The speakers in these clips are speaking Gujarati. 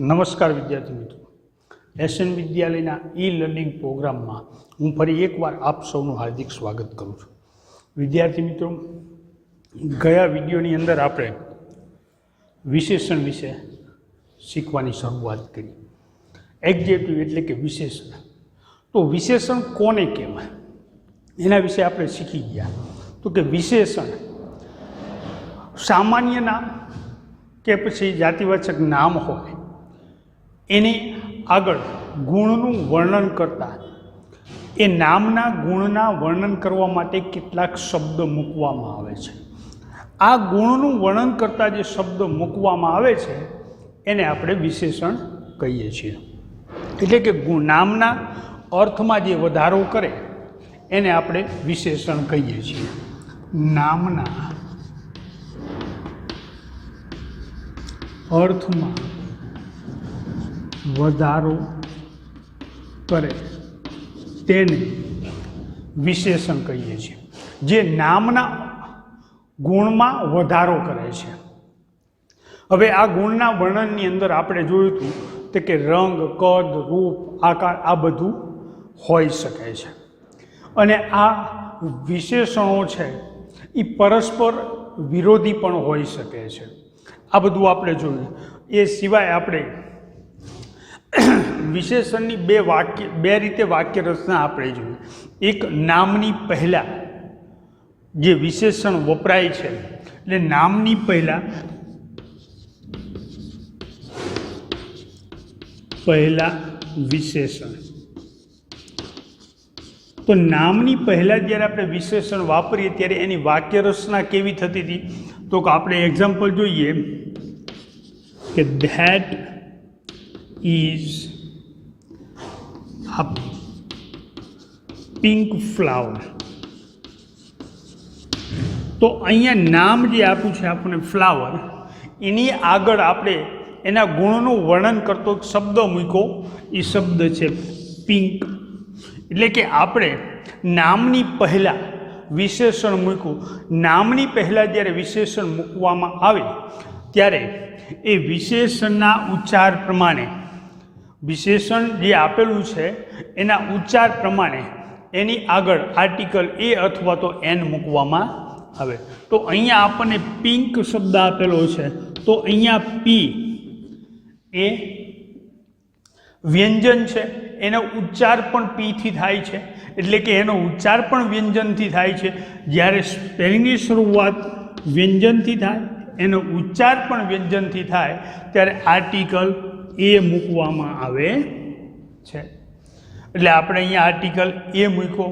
નમસ્કાર વિદ્યાર્થી મિત્રો, એસએન વિદ્યાલયના ઈ લર્નિંગ પ્રોગ્રામમાં હું ફરી એકવાર આપ સૌનું હાર્દિક સ્વાગત કરું છું. વિદ્યાર્થી મિત્રો, ગયા વિડીયોની અંદર આપણે વિશેષણ વિશે શીખવાની શરૂઆત કરી. એડજેક્ટિવ એટલે કે વિશેષણ. તો વિશેષણ કોને કહેવાય એના વિશે આપણે શીખી ગયા. તો કે વિશેષણ સામાન્ય નામ કે પછી જાતિવાચક નામ હોય એની આગળ ગુણનું વર્ણન કરતા એ નામના ગુણના વર્ણન કરવા માટે કેટલાક શબ્દ મૂકવામાં આવે છે. આ ગુણનું વર્ણન કરતા જે શબ્દ મૂકવામાં આવે છે એને આપણે વિશેષણ કહીએ છીએ. એટલે કે નામના અર્થમાં જે વધારો કરે એને આપણે વિશેષણ કહીએ છીએ. નામના અર્થમાં વધારો કરે તેને વિશેષણ કહીએ છીએ. જે નામના ગુણમાં વધારો કરે છે. હવે આ ગુણના વર્ણનની અંદર આપણે જોયું હતું તો કે રંગ, કદ, રૂપ, આકાર આ બધું હોઈ શકે છે. અને આ વિશેષણો છે એ પરસ્પર વિરોધી પણ હોઈ શકે છે. આ બધું આપણે જોયું. એ સિવાય આપણે વિશેષણની બે રીતે વાક્ય રચના આપણે જોઈ. એક નામની પહેલાં જે વિશેષણ વપરાય છે એટલે નામની પહેલાં વિશેષણ. તો નામની પહેલાં જ્યારે આપણે વિશેષણ વાપરીએ ત્યારે એની વાક્ય રચના કેવી થતી હતી? તો કે આપણે એક્ઝામ્પલ જોઈએ કે that is a pink flower. તો અહીંયા નામ જે આપ્યું છે આપણને ફ્લાવર, એની આગળ આપણે એના ગુણનું વર્ણન કરતો શબ્દ મૂક્યો. એ શબ્દ છે પિંક. એટલે કે આપણે નામની પહેલાં વિશેષણ મૂક્યું. નામની પહેલાં જ્યારે વિશેષણ મૂકવામાં આવે ત્યારે એ વિશેષણના ઉચ્ચાર પ્રમાણે, વિશેષણ જે આપેલું છે એના ઉચ્ચાર પ્રમાણે એની આગળ આર્ટિકલ એ અથવા તો એન મૂકવામાં આવે. તો અહીંયા આપણને પિંક શબ્દ આપેલો છે તો અહીંયા પી એ વ્યંજન છે, એનો ઉચ્ચાર પણ પીથી થાય છે. એટલે કે એનો ઉચ્ચાર પણ વ્યંજનથી થાય છે. જ્યારે સ્પેલિંગની શરૂઆત વ્યંજનથી થાય, એનો ઉચ્ચાર પણ વ્યંજનથી થાય ત્યારે આર્ટિકલ એ મૂકવામાં આવે છે. એટલે આપણે અહીંયા આર્ટિકલ એ મૂક્યો.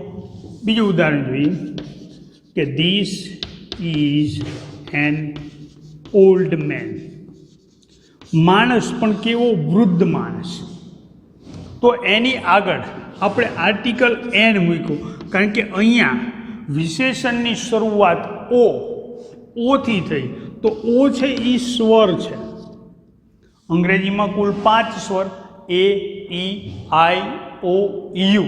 બીજું ઉદાહરણ જોઈએ કે this is an old main. માણસ પણ કેવો? વૃદ્ધ માણસ. તો એની આગળ આપણે આર્ટિકલ એન મૂક્યું. કારણ કે અહીંયા વિશેષણની શરૂઆત ઓથી થઈ. તો ઓ છે એ સ્વર છે. અંગ્રેજીમાં કુલ 5 સ્વર એ, ઈ, આઈ, ઓ, યુ.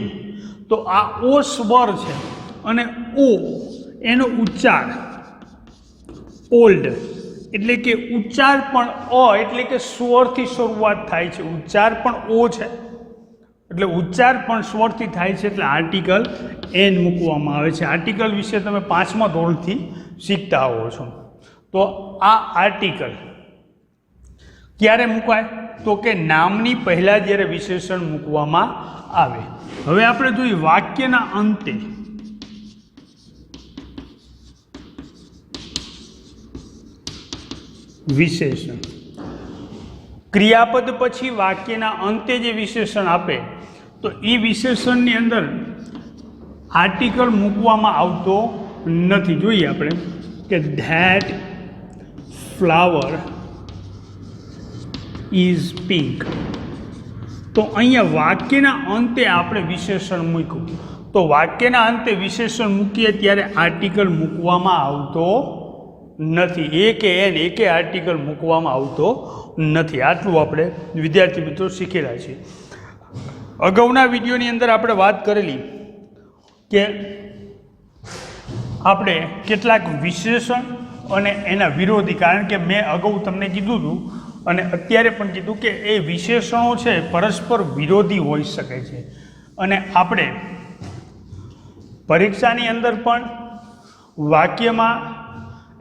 તો આ ઓ સ્વર છે અને ઓ એનો ઉચ્ચાર ઓલ્ડ. એટલે કે ઉચ્ચાર પણ એટલે કે સ્વરથી શરૂઆત થાય છે. ઉચ્ચાર પણ ઓ છે એટલે ઉચ્ચાર પણ સ્વરથી થાય છે. એટલે આર્ટિકલ એન મૂકવામાં આવે છે. આર્ટિકલ વિશે તમે 5મા ધોરણથી શીખતા હોવો છો. તો આ આર્ટિકલ ક્યારે મુકાય? તો કે નામની પહેલાં જ્યારે વિશેષણ મૂકવામાં આવે. હવે આપણે જોઈએ વાક્યના અંતે વિશેષણ. ક્રિયાપદ પછી વાક્યના અંતે જે વિશેષણ આપે તો એ વિશેષણની અંદર આર્ટિકલ મૂકવામાં આવતો નથી. જોઈએ આપણે કે ધેટ ફ્લાવર ઇઝ પિંક. તો અહીંયા વાક્યના અંતે આપણે વિશેષણ મૂક્યું. તો વાક્યના અંતે વિશેષણ મૂકીએ ત્યારે આર્ટિકલ મૂકવામાં આવતો નથી. એકે આર્ટિકલ મૂકવામાં આવતો નથી. આટલું આપણે વિદ્યાર્થી મિત્રો શીખેલા છીએ. અગાઉના વિડીયોની અંદર આપણે વાત કરેલી કે આપણે કેટલાક વિશેષણ અને એના વિરોધી, કારણ કે મેં અગાઉ તમને કીધું હતું અને અત્યારે પણ કીધું કે એ વિશેષણો છે પરસ્પર વિરોધી હોઈ શકે છે અને આપણે પરીક્ષાની અંદર પણ વાક્યમાં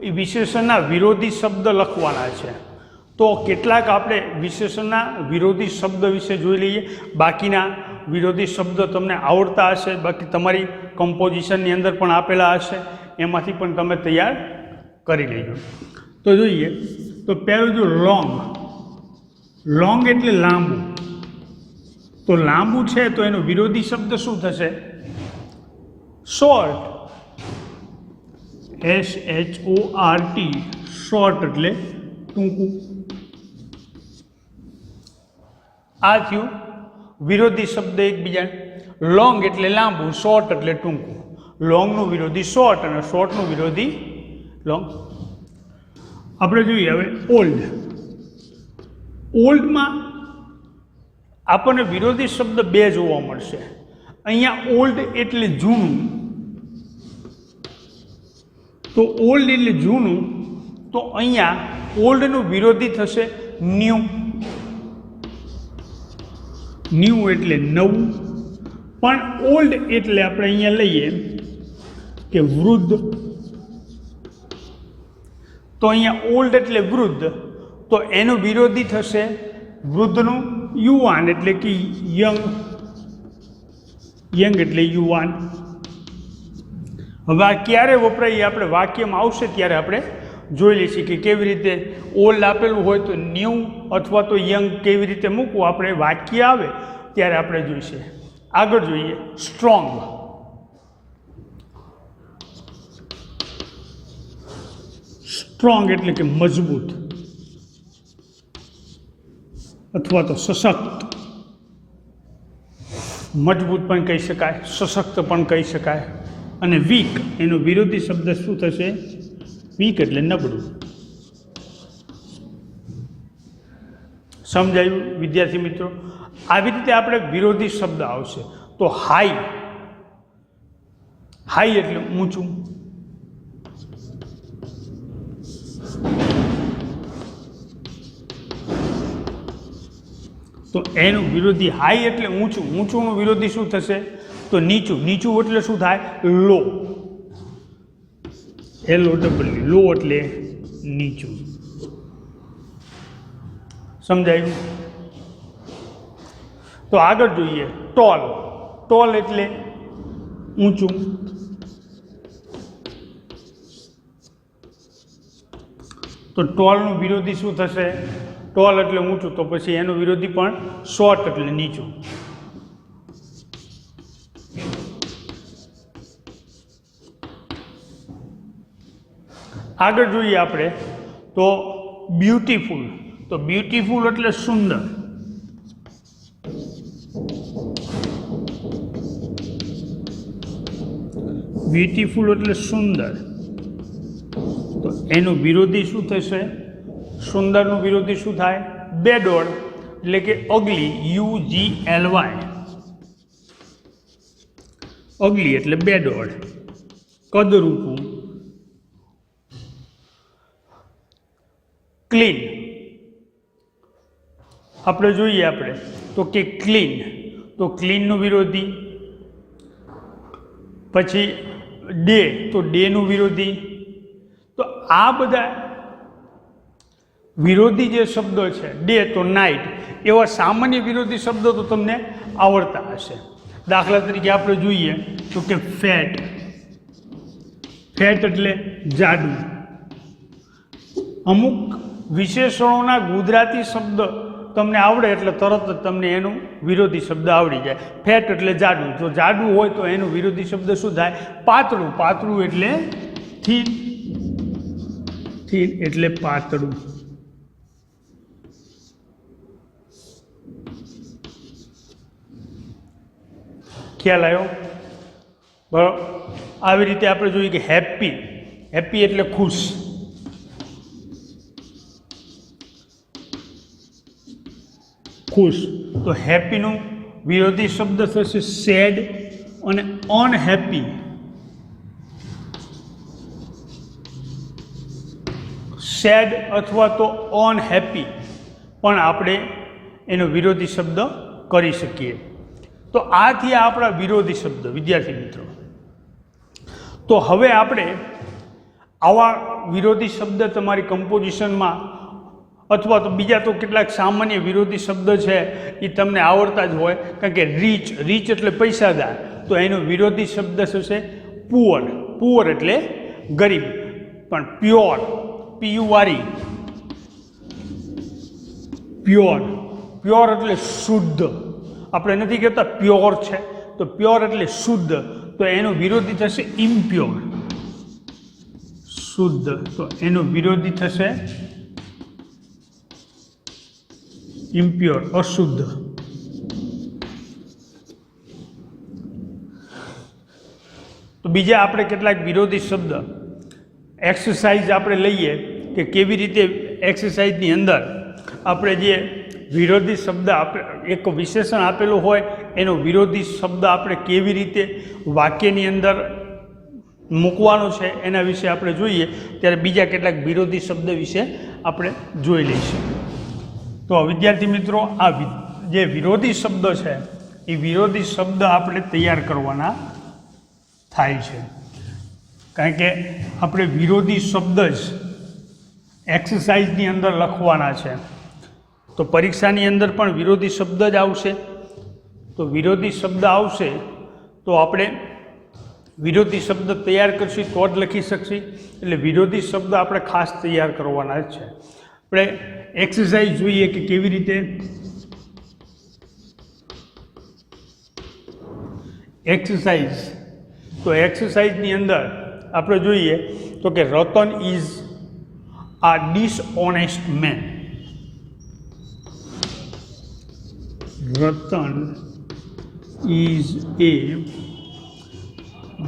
એ વિશેષણના વિરોધી શબ્દ લખવાના છે. તો કેટલાક આપણે વિશેષણના વિરોધી શબ્દ વિશે જોઈ લઈએ. બાકીના વિરોધી શબ્દ તમને આવડતા હશે, બાકી તમારી કમ્પોઝિશનની અંદર પણ આપેલા હશે, એમાંથી પણ તમે તૈયાર કરી લેજો. તો જોઈએ તો પહેલું જો લોંગ. લોંગ એટલે લાંબુ. તો લાંબુ છે તો એનો વિરોધી શબ્દ શું થશે? શોર્ટ. SHORT. શોર્ટ એટલે ટૂંકું. આ થયું વિરોધી શબ્દ એકબીજા. લોંગ એટલે લાંબુ, શોર્ટ એટલે ટૂંકું. લોંગનું વિરોધી શોર્ટ અને શોર્ટનું વિરોધી લોંગ. આપણે જોઈએ હવે ઓલ્ડ. ઓલ્ડમાં આપણને વિરોધી શબ્દ બે જોવા મળશે. અહીંયા ઓલ્ડ એટલે જૂનું. તો ઓલ્ડ એટલે જૂનું, તો અહીંયા ઓલ્ડનું વિરોધી થશે ન્યૂ. ન્યૂ એટલે નવું. પણ ઓલ્ડ એટલે આપણે અહીંયા લઈએ કે વૃદ્ધ. તો અહીંયા ઓલ્ડ એટલે વૃદ્ધ, તો એનું વિરોધી થશે વૃદ્ધનું યુવાન એટલે કે યંગ. યંગ એટલે યુવાન. હવે આ ક્યારે વપરાય એ આપણે વાક્યમાં આવશે ત્યારે આપણે જોઈ લઈશું કે કેવી રીતે ઓલ્ડ આપેલું હોય તો ન્યૂ અથવા તો યંગ કેવી રીતે મૂકવું. આપણે વાક્ય આવે ત્યારે આપણે જોઈશે. આગળ જોઈએ સ્ટ્રોંગ. સ્ટ્રોંગ એટલે કે મજબૂત અથવા તો સશક્ત. મજબૂત પણ કહી શકાય, સશક્ત પણ કહી શકાય. અને વીક એનો વિરોધી શબ્દ શું થશે? વીક એટલે નબળું. સમજાયું વિદ્યાર્થી મિત્રો? આવી રીતે આપણે વિરોધી શબ્દ આવશે. તો હાઈ. હાઈ એટલે ઊંચું. તો એનું વિરોધી હાઈ એટલે ઊંચું. ઊંચુંનું વિરોધી શું થશે? તો નીચું. નીચું એટલે શું થાય? લો. LOW. લો એટલે નીચું. સમજાયું? તો આગળ જોઈએ ટોલ. ટોલ એટલે ઊંચું. તો ટોલનું વિરોધી શું થશે? ટોલ એટલે ઊંચું, તો પછી એનું વિરોધી પણ શોર્ટ એટલે નીચું. આગળ જોઈએ આપણે તો બ્યુટીફુલ. તો બ્યુટીફુલ એટલે સુંદર. બ્યુટીફુલ એટલે સુંદર, તો એનું વિરોધી શું થશે? સુંદરનું વિરોધી શું થાય? બેડોળ એટલે કે અગલી. UGLY. અગલી એટલે બેડોળ, કદરૂપું. ક્લીન. આપણે જોઈએ આપણે તો કે ક્લીન. તો ક્લીનનું વિરોધી. પછી ડે. તો ડેનું વિરોધી. તો આ બધા વિરોધી જે શબ્દો છે, ડે તો નાઇટ, એવા સામાન્ય વિરોધી શબ્દો તો તમને આવડતા હશે. દાખલા તરીકે આપણે જોઈએ તો કે ફેટ. ફેટ એટલે જાડું. અમુક વિશેષણોના ગુજરાતી શબ્દ તમને આવડે એટલે તરત જ તમને એનું વિરોધી શબ્દ આવડી જાય. ફેટ એટલે જાડું. જો જાડું હોય તો એનું વિરોધી શબ્દ શું થાય? પાતળું. પાતળું એટલે થીન. થીન એટલે પાતળું. ખ્યાલ આવ્યો? બરાબર. આવી રીતે આપણે જોઈએ કે હેપી. હેપી એટલે ખુશ. ખુશ. તો હેપીનું વિરોધી શબ્દ થશે સેડ અને અનહેપી. સેડ અથવા તો અનહેપી પણ આપણે એનો વિરોધી શબ્દ કરી શકીએ. તો આ થયા આપણા વિરોધી શબ્દ વિદ્યાર્થી મિત્રો. તો હવે આપણે આવા વિરોધી શબ્દ તમારી કમ્પોઝિશનમાં અથવા તો બીજા તો કેટલાક સામાન્ય વિરોધી શબ્દ છે એ તમને આવડતા જ હોય, કારણ કે રીચ એટલે પૈસાદાર, તો એનો વિરોધી શબ્દ શું છે? પુઅર એટલે ગરીબ. પણ પ્યોર એટલે શુદ્ધ. આપણે નથી કહેતા પ્યોર છે, તો પ્યોર એટલે શુદ્ધ, તો એનો વિરોધી થશે ઇમ્પ્યોર. શુદ્ધ, તો એનો વિરોધી થશે ઇમ્પ્યોર, અશુદ્ધ. તો બીજા આપણે કેટલાક વિરોધી શબ્દ એક્સરસાઇઝ આપણે લઈએ કે કેવી રીતે એક્સરસાઇઝની અંદર આપણે જે વિરોધી શબ્દ એક વિશેષણ આપેલું હોય એનો વિરોધી શબ્દ આપણે કેવી રીતે વાક્યની અંદર મૂકવાનો છે એના વિશે આપણે જોઈએ. ત્યારે બીજા કેટલાક વિરોધી શબ્દ વિશે આપણે જોઈ લઈશું. તો વિદ્યાર્થી મિત્રો, આ જે વિરોધી શબ્દ છે એ વિરોધી શબ્દ આપણે તૈયાર કરવાના થાય છે, કારણ કે આપણે વિરોધી શબ્દ જ એક્સરસાઇઝની અંદર લખવાના છે. તો પરીક્ષાની અંદર પણ વિરોધી શબ્દ જ આવશે. તો વિરોધી શબ્દ આવશે તો આપણે વિરોધી શબ્દ તૈયાર કરશું તો જ લખી શકશું. એટલે વિરોધી શબ્દ આપણે ખાસ તૈયાર કરવાના જ છે. આપણે એક્સરસાઇઝ જોઈએ કે કેવી રીતે એક્સરસાઇઝ. તો એક્સરસાઇઝની અંદર આપણે જોઈએ તો કે Ratan is a dishonest man. Ratan is a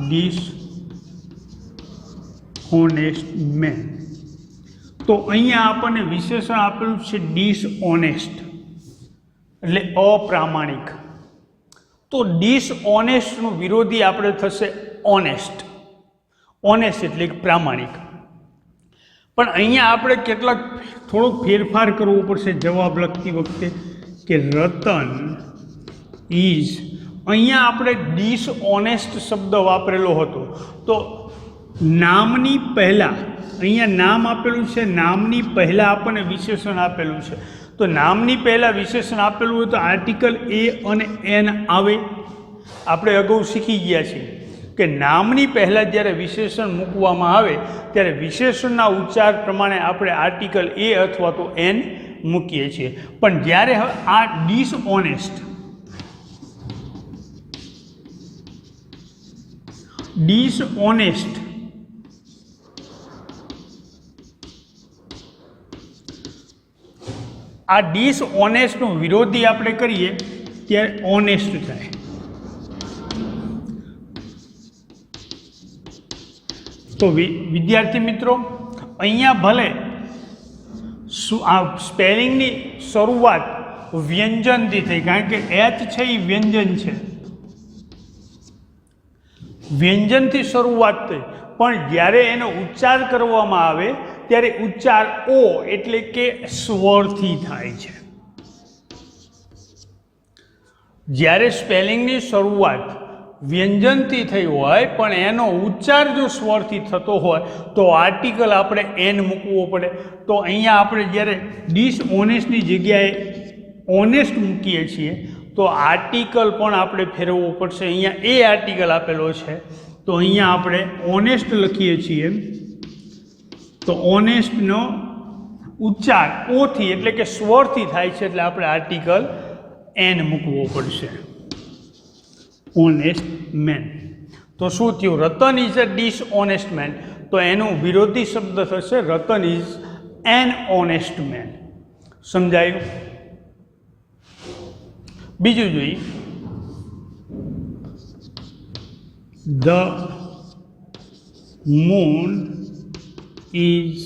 dishonest man. તો અહીંયા આપણને વિશેષણ આપેલું છે ડિસઓનેસ્ટ એટલે અપ્રામાણિક. તો ડિસઓનેસ્ટનું વિરોધી આપણે થશે ઓનેસ્ટ. ઓનેસ્ટ એટલે પ્રામાણિક. પણ અહીંયા આપણે કેટલાક થોડોક ફેરફાર કરવો પડશે જવાબ લખતી વખતે કે રતન ઇઝ, અહીંયા આપણે ડિસઓનેસ્ટ શબ્દ વાપરેલો હતો. તો નામની પહેલાં અહીંયા નામ આપેલું છે, નામની પહેલાં આપણને વિશેષણ આપેલું છે. તો નામની પહેલાં વિશેષણ આપેલું હોય તો આર્ટિકલ એ અને એન આવે. આપણે અગાઉ શીખી ગયા છીએ કે નામની પહેલાં જ્યારે વિશેષણ મૂકવામાં આવે ત્યારે વિશેષણના ઉચ્ચાર પ્રમાણે આપણે આર્ટિકલ એ અથવા તો એન મૂકીએ છીએ. પણ જ્યારે આ ડિસઓનેસ્ટ આ ડિસઓનેસ્ટનો વિરોધી આપણે કરીએ ત્યારે ઓનેસ્ટ થાય. તો વિદ્યાર્થી મિત્રો, અહીંયા ભલે આ સ્પેલિંગની શરૂઆત વ્યંજનથી થઈ, કારણ કે એચ છે એ વ્યંજન છે, વ્યંજનથી શરૂઆત થઈ, પણ જ્યારે એનો ઉચ્ચાર કરવામાં આવે ત્યારે ઉચ્ચાર ઓ એટલે કે સ્વરથી થાય છે. જ્યારે સ્પેલિંગની શરૂઆત વ્યંજનથી થઈ હોય પણ એનો ઉચ્ચાર જો સ્વરથી થતો હોય તો આર્ટિકલ આપણે એન મૂકવો પડે. તો અહીંયા આપણે જ્યારે ડિસઓનેસ્ટની જગ્યાએ ઓનેસ્ટ મૂકીએ છીએ તો આર્ટિકલ પણ આપણે ફેરવવો પડશે. અહીંયા એ આર્ટિકલ આપેલો છે તો અહીંયા આપણે ઓનેસ્ટ લખીએ છીએ. તો ઓનેસ્ટનો ઉચ્ચાર ઓથી એટલે કે સ્વરથી થાય છે, એટલે આપણે આર્ટિકલ એન મૂકવો પડશે. Honest man. તો શું થયું? Ratan is a dishonest man. તો એનું વિરોધી શબ્દ થશે Ratan is an honest man. સમજાયું? બીજું જોઈએ, the moon is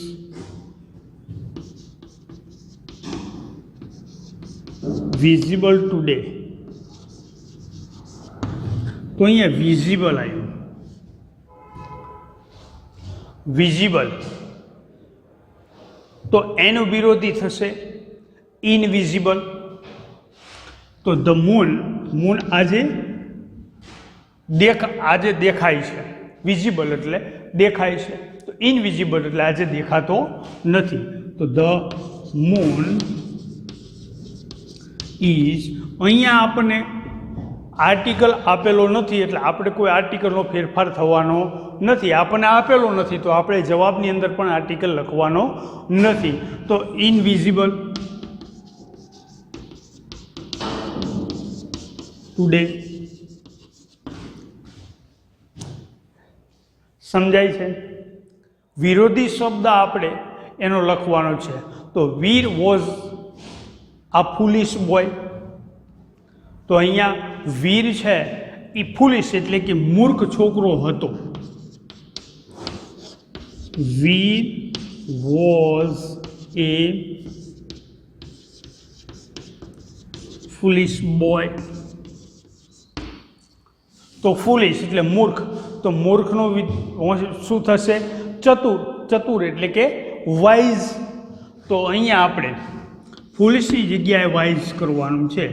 visible today. તો અહીંયા વિઝિબલ આવ્યું. વિઝિબલ તો એનું વિરોધી થશે ઇનવિઝિબલ. તો ધ મૂન, મૂન આજે દેખાય છે. વિઝિબલ એટલે દેખાય છે. તો ઇનવિઝિબલ એટલે આજે દેખાતો નથી. તો ધ મૂન ઇઝ, અહીંયા આપણને આર્ટિકલ આપેલો નથી એટલે આપણે કોઈ આર્ટિકલનો ફેરફાર થવાનો નથી. આપણને આપેલો નથી તો આપણે જવાબની અંદર પણ આર્ટિકલ લખવાનો નથી. તો ઇનવિઝિબલ ટુડે. સમજાય છે? વિરોધી શબ્દ આપણે એનો લખવાનો છે. તો વીર વોઝ આ ફૂલિશ બોય. તો અહીંયા વીર છે એ ફૂલિશ એટલે કે મૂર્ખ છોકરો હતો. વીર વોઝ એ ફૂલિશ બોય. તો ફૂલિશ એટલે મૂર્ખ. તો મૂર્ખનો શું થશે? ચતુર. ચતુર એટલે કે વાઇઝ. તો અહીંયા આપણે ફૂલિશની જગ્યાએ વાઇઝ કરવાનું છે.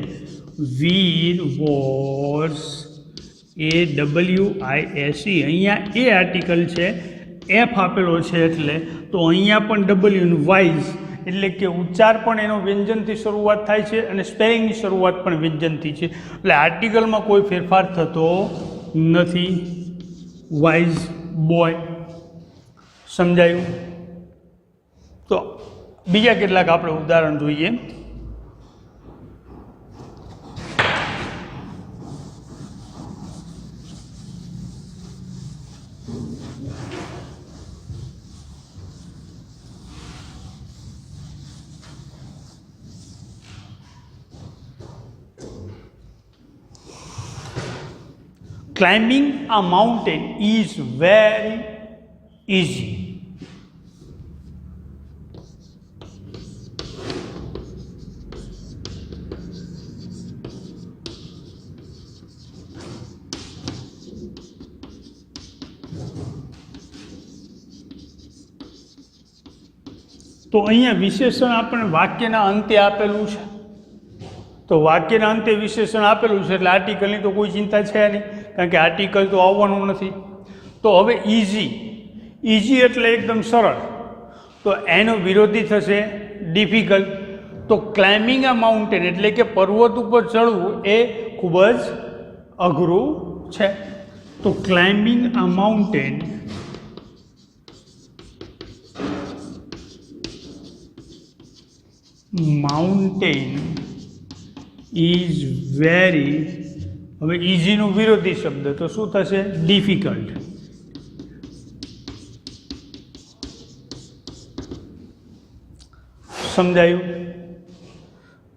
વીર વોઝ AWISE. અહીંયા એ આર્ટિકલ છે, એફ આપેલો છે એટલે તો અહીંયા પણ ડબલ્યુનું વાઇઝ એટલે કે ઉચ્ચાર પણ એનો વ્યંજનથી શરૂઆત થાય છે અને સ્પેલિંગની શરૂઆત પણ વ્યંજનથી છે. એટલે આર્ટિકલમાં કોઈ ફેરફાર થતો નથી. Wise boy. સમજાયું? તો બીજા કેટલાક આપણે ઉદાહરણ જોઈએ. Climbing a mountain is very easy. તો અહીંયા વિશેષણ આપણે વાક્યના અંતે આપેલું છે. તો વાક્યના અંતે વિશેષણ આપેલું છે એટલે આર્ટિકલની તો કોઈ ચિંતા છે નહીં, કારણ કે આર્ટિકલ તો આવવાનું નથી. તો હવે ઇઝી. ઇઝી એટલે એકદમ સરળ. તો એનો વિરોધી થશે ડિફિકલ્ટ. તો ક્લાઇમ્બિંગ આ માઉન્ટેન એટલે કે પર્વત ઉપર ચડવું એ ખૂબ જ અઘરું છે. તો ક્લાઇમ્બિંગ આ માઉન્ટેન ઇઝ વેરી, હવે ઇઝીનું વિરોધી શબ્દ તો શું થશે? ડિફિકલ્ટ. સમજાયું?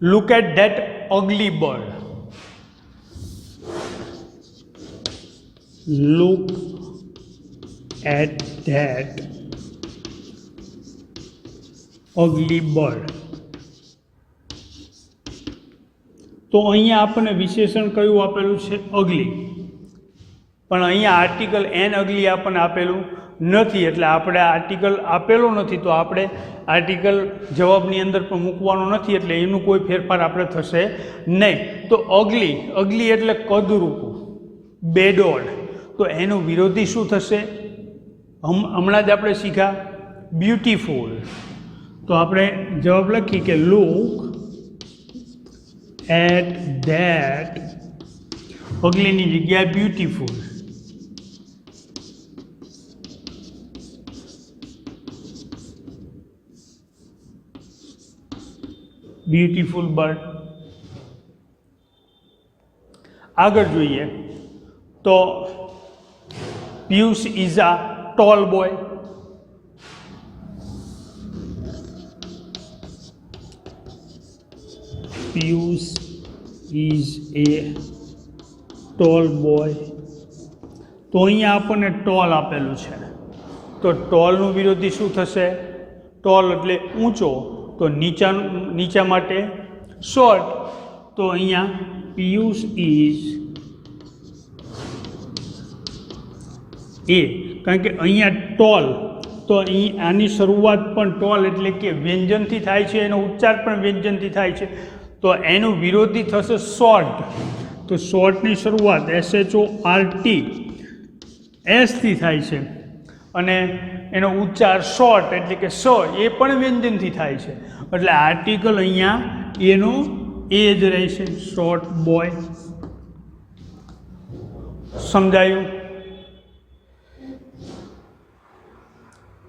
Look at that ugly bird. Look at that ugly bird. તો અહીંયા આપણને વિશેષણ કયું આપેલું છે? અગલી. પણ અહીંયા આર્ટિકલ એન અગલી આપણને આપેલું નથી એટલે આપણે આર્ટિકલ આપેલો નથી તો આપણે આર્ટિકલ જવાબની અંદર પણ મૂકવાનો નથી એટલે એનું કોઈ ફેરફાર આપણે થશે નહીં. તો અગલી, અગલી એટલે કદરૂપું, બેડોળ. તો એનું વિરોધી શું થશે? હમણાં જ આપણે શીખ્યા બ્યુટીફુલ. તો આપણે જવાબ લખી કે લુક એટ ધેટ, અગલીની જગ્યાએ બ્યુટીફુલ. Beautiful bird. આગળ જોઈએ તો Piyush is a tall boy. Piyush is a tall boy. તો અહીંયા આપણને ટોલ આપેલું છે તો ટોલનું વિરોધી શું થશે? ટોલ એટલે ઊંચો. તો નીચા માટે શોર્ટ. તો અહીંયા પિયુષ ઇઝ એ, કારણ કે અહીંયા ટોલ તો અહીં આની શરૂઆત પણ ટોલ એટલે કે વ્યંજનથી થાય છે, એનો ઉચ્ચાર પણ વ્યંજનથી થાય છે, તો એનું વિરોધી થશે શોર્ટ. તો શોર્ટની શરૂઆત SHORT એસથી થાય છે અને એનો ઉચ્ચાર શોર્ટ એટલે કે સ એ પણ વ્યંજનથી થાય છે, એટલે આર્ટિકલ અહીંયા એનો એ જ રહેશે, શોર્ટ બોય. સમજાયું?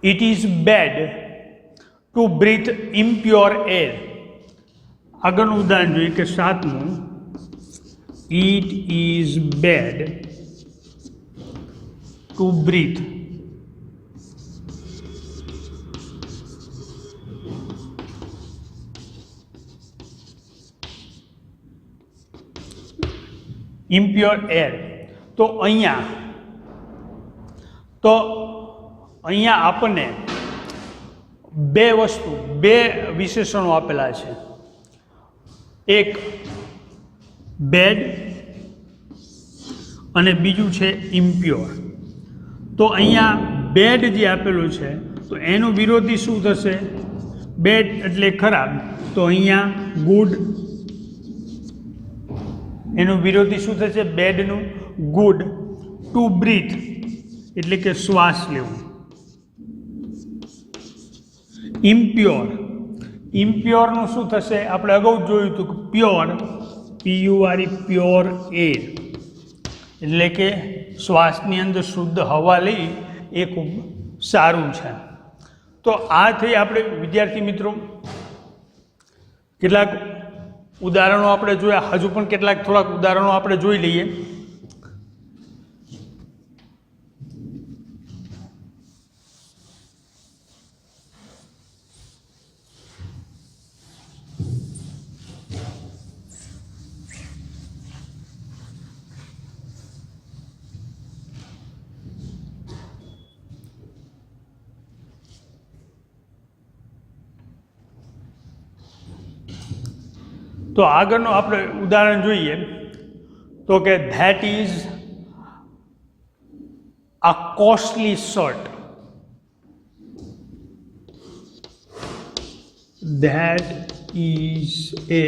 It is bad to breathe impure air. આગળનું ઉદાહરણ જોઈએ કે 7મું, it is bad to breathe impure air. તો અહીંયા આપણને બે વિશેષણો આપેલા છે, એક બેડ અને બીજું છે ઇમ્પ્યોર. તો અહીંયા બેડ જે આપેલું છે તો એનું વિરોધી શું થશે? બેડ એટલે ખરાબ, તો અહીંયા ગુડ. એનું વિરોધી શું થશે? બેડનું ગુડ. ટુ બ્રીથ એટલે કે શ્વાસ લેવું. ઇમ્પ્યોરનું શું થશે? આપણે અગાઉ જોયું હતું કે પ્યોર, PURE, પ્યોર એર એટલે કે શ્વાસની અંદર શુદ્ધ હવા લઈ એ ખૂબ સારું છે. તો આ થઈ આપણે વિદ્યાર્થી મિત્રો કેટલાક ઉદાહરણો આપણે જોયા, હજુ પણ થોડાક ઉદાહરણો આપણે જોઈ લઈએ. તો આગળનું આપણે ઉદાહરણ જોઈએ તો કે that is a costly shirt. That is A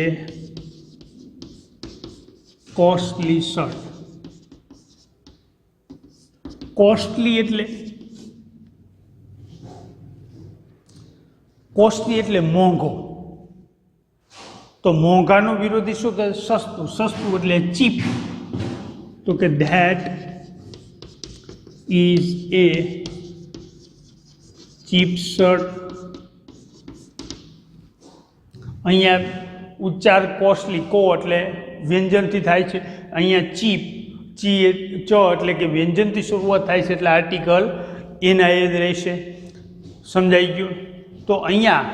costly shirt. Costly એટલે મોંઘો. તો મોંઘાનો વિરોધી શું કહે? સસ્તું. સસ્તું એટલે ચીપ. તો કે that is a cheap shirt. અહીંયા ઉચ્ચાર કોસ્ટલી, કો એટલે વ્યંજનથી થાય છે, અહીંયા ચીપ, ચ એટલે કે વ્યંજનથી શરૂઆત થાય છે, એટલે આર્ટિકલ એના એ જ રહેશે. સમજાઈ ગયું? તો અહીંયા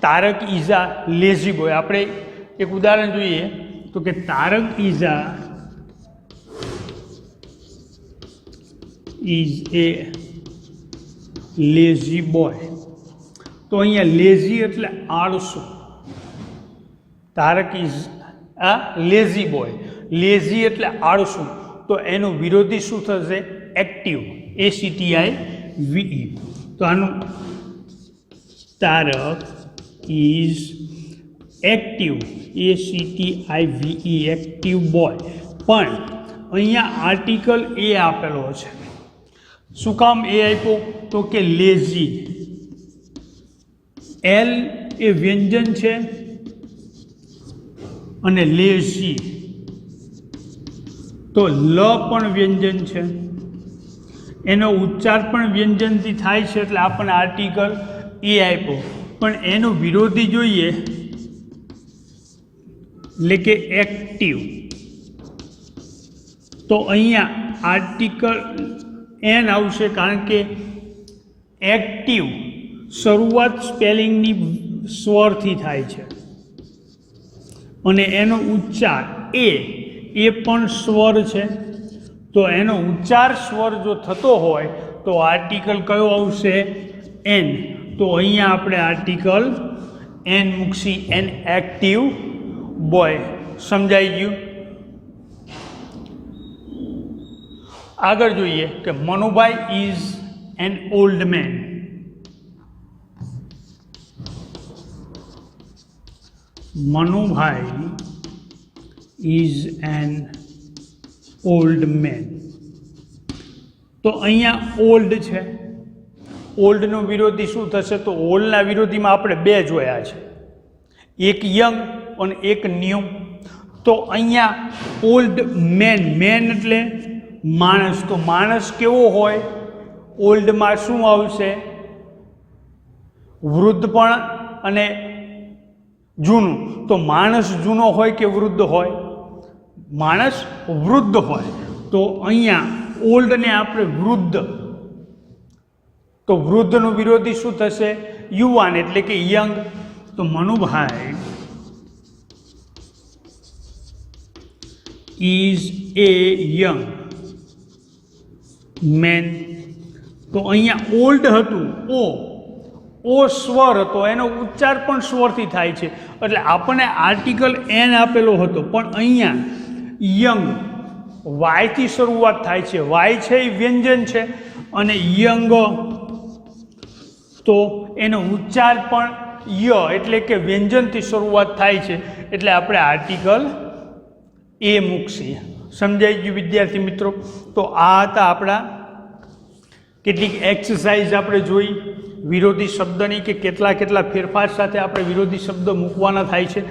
Tarak is a lazy boy. આપણે એક ઉદાહરણ જોઈએ તો કે Tarak is a lazy boy. તો અહીંયા લેઝી એટલે આળસુ. Tarak is a lazy boy. Lazy એટલે આળસુ. તો એનું વિરોધી શું થશે? એક્ટિવ. ACTIVE. તો આનું Tarak is active. ACTIVE active boy. પણ અહીંયા આર્ટિકલ એ આપેલો છે. શું કામ એ આપ્યો? તો કે લેઝી. L એ વ્યંજન છે અને લેઝી તો લ પણ વ્યંજન છે, એનો ઉચ્ચાર પણ વ્યંજનથી થાય છે, એટલે આપણને આર્ટિકલ એ આપ્યો. પણ એનો વિરોધી જોઈએ એટલે કે એક્ટિવ. તો અહીંયા આર્ટિકલ એન આવશે, કારણ કે એક્ટિવ શરૂઆત સ્પેલિંગની સ્વરથી થાય છે અને એનો ઉચ્ચાર એ પણ સ્વર છે. તો એનો ઉચ્ચાર સ્વર જો થતો હોય તો આર્ટિકલ કયો આવશે? એન. તો અહીંયા આપણે આર્ટિકલ એન મૂકશી, એન એક્ટિવ બોય. સમજાઈ ગયું? આગળ જોઈએ કે Manubhai is an old man. Manubhai is an old man. તો અહીંયા ઓલ્ડ છે, ઓલ્ડનો વિરોધી શું થશે? તો ઓલ્ડના વિરોધીમાં આપણે બે જોયા છે, એક યંગ અને એક ન્યૂ. તો અહીંયા ઓલ્ડ મેન, મેન એટલે માણસ. તો માણસ કેવો હોય? ઓલ્ડમાં શું આવશે? વૃદ્ધ પણ અને જૂનું. તો માણસ જૂનો હોય કે વૃદ્ધ હોય? માણસ વૃદ્ધ હોય. તો અહીંયા ઓલ્ડને આપણે વૃદ્ધ. તો વૃદ્ધનું વિરોધી શું થશે? યુવાન એટલે કે યંગ. તો Manubhai is a young man. તો અહીંયા ઓલ્ડ હતું, ઓ સ્વર હતો, એનો ઉચ્ચાર પણ સ્વરથી થાય છે. એટલે આપણને આર્ટિકલ એન આપેલો હતો, પણ અહીંયા યંગ વાયથી શરૂઆત થાય છે. વાય છે એ વ્યંજન છે, અને યંગ તો એનો ઉચ્ચાર પણ ય એટલે કે વ્યંજનથી શરૂઆત થાય છે. એટલે આપણે આર્ટિકલ એ મૂકીએ. સમજાઈ ગયું વિદ્યાર્થી મિત્રો? તો આ હતા આપણા કેટલીક એક્સરસાઇઝ આપણે જોઈ વિરોધી શબ્દની, કે કેટલા કેટલા ફેરફાર સાથે આપણે વિરોધી શબ્દ મૂકવાના થાય છે.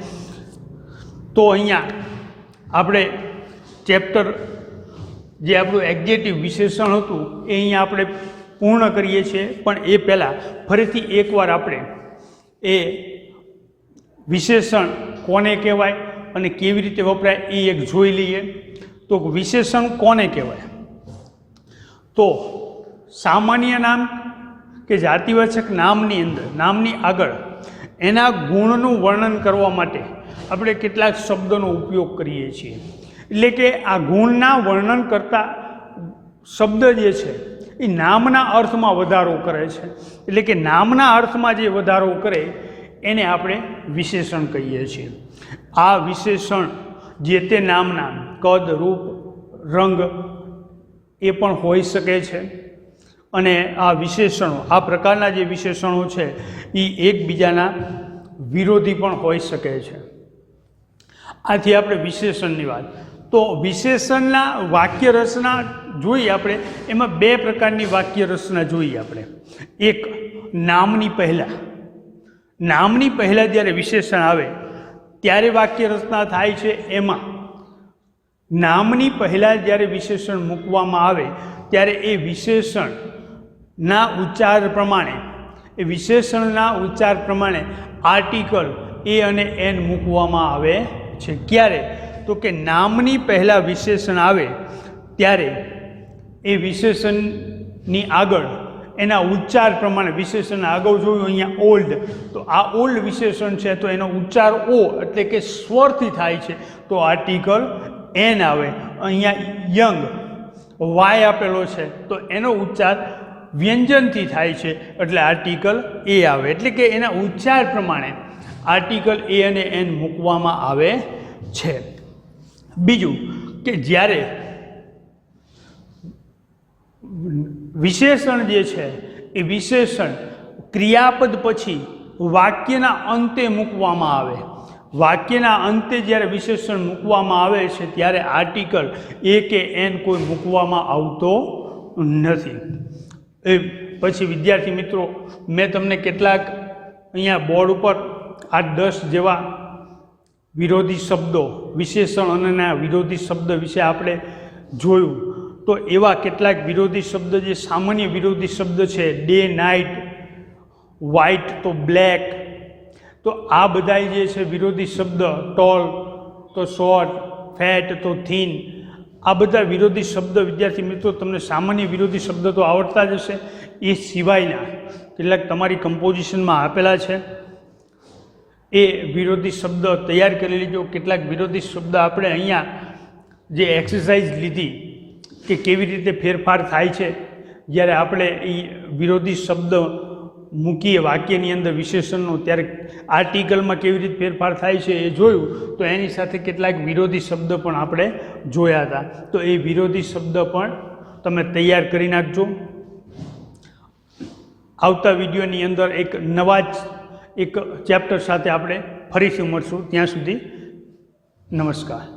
તો અહીંયા આપણે ચેપ્ટર જે આપણું એક્ઝેક્ટિવ વિશેષણ હતું એ અહીંયા આપણે પૂર્ણ કરીએ છીએ. પણ એ પહેલાં ફરીથી એકવાર આપણે એ વિશેષણ કોને કહેવાય અને કેવી રીતે વપરાય એ એક જોઈ લઈએ. તો વિશેષણ કોને કહેવાય? તો સામાન્ય નામ કે જાતિવાચક નામની અંદર, નામની આગળ એના ગુણનું વર્ણન કરવા માટે આપણે કેટલાક શબ્દોનો ઉપયોગ કરીએ છીએ. એટલે કે આ ગુણના વર્ણન કરતા શબ્દ જે છે એ નામના અર્થમાં વધારો કરે છે. એટલે કે નામના અર્થમાં જે વધારો કરે એને આપણે વિશેષણ કહીએ છીએ. આ વિશેષણ જે તે નામના કદ, રૂપ, રંગ એ પણ હોઈ શકે છે. અને આ વિશેષણો, આ પ્રકારના જે વિશેષણો છે એ એકબીજાના વિરોધી પણ હોઈ શકે છે. આથી આપણે વિશેષણની વાત. તો વિશેષણના વાક્ય રચના જોઈએ આપણે. એમાં બે પ્રકારની વાક્ય રચના જોઈએ આપણે. એક નામની પહેલાં, નામની પહેલાં જ્યારે વિશેષણ આવે ત્યારે વાક્ય રચના થાય છે. એમાં નામની પહેલાં જ્યારે વિશેષણ મૂકવામાં આવે ત્યારે એ વિશેષણના ઉચ્ચાર પ્રમાણે, એ વિશેષણના ઉચ્ચાર પ્રમાણે આર્ટિકલ એ અને એન મૂકવામાં આવે છે. ક્યારે? તો કે નામની પહેલાં વિશેષણ આવે ત્યારે એ વિશેષણની આગળ એના ઉચ્ચાર પ્રમાણે, વિશેષણના આગળ જોયું અહીંયા ઓલ્ડ, તો આ ઓલ્ડ વિશેષણ છે તો એનો ઉચ્ચાર ઓ એટલે કે સ્વરથી થાય છે, તો આર્ટિકલ એન આવે. અહીંયા યંગ વાય આપેલો છે તો એનો ઉચ્ચાર વ્યંજનથી થાય છે એટલે આર્ટિકલ એ આવે. એટલે કે એના ઉચ્ચાર પ્રમાણે આર્ટિકલ એ અને એન મૂકવામાં આવે છે. બીજું કે જ્યારે વિશેષણ જે છે એ વિશેષણ ક્રિયાપદ પછી વાક્યના અંતે મૂકવામાં આવે. વાક્યના અંતે જ્યારે વિશેષણ મૂકવામાં આવે છે ત્યારે આર્ટિકલ એ કે એન કોઈ મૂકવામાં આવતો નથી. એ પછી વિદ્યાર્થી મિત્રો, મેં તમને કેટલાક અહીંયા બોર્ડ ઉપર 8-10 જેવા વિરોધી શબ્દો, વિશેષણ અને વિરોધી શબ્દ વિશે આપણે જોયું. તો એવા કેટલાક વિરોધી શબ્દ જે સામાન્ય વિરોધી શબ્દ છે, ડે નાઇટ, વ્હાઇટ તો બ્લેક, તો આ બધા જે છે વિરોધી શબ્દ, ટોલ તો શોર્ટ, ફેટ તો થીન, આ બધા વિરોધી શબ્દ વિદ્યાર્થી મિત્રો તમને સામાન્ય વિરોધી શબ્દ તો આવડતા જ હશે. એ સિવાયના કેટલાક તમારી કમ્પોઝિશનમાં આપેલા છે, એ વિરોધી શબ્દ તૈયાર કરી લીધો. કેટલાક વિરોધી શબ્દ આપણે અહીંયા જે એક્સરસાઇઝ લીધી કે કેવી રીતે ફેરફાર થાય છે જ્યારે આપણે એ વિરોધી શબ્દ મૂકીએ વાક્યની અંદર વિશેષણનો, ત્યારે આર્ટિકલમાં કેવી રીતે ફેરફાર થાય છે એ જોયું. તો એની સાથે કેટલાક વિરોધી શબ્દ પણ આપણે જોયા હતા. તો એ વિરોધી શબ્દ પણ તમે તૈયાર કરી નાખજો. આવતા વિડીયોની અંદર એક નવા જ એક ચેપ્ટર સાથે આપણે ફરીથી મળશું. ત્યાં સુધી નમસ્કાર.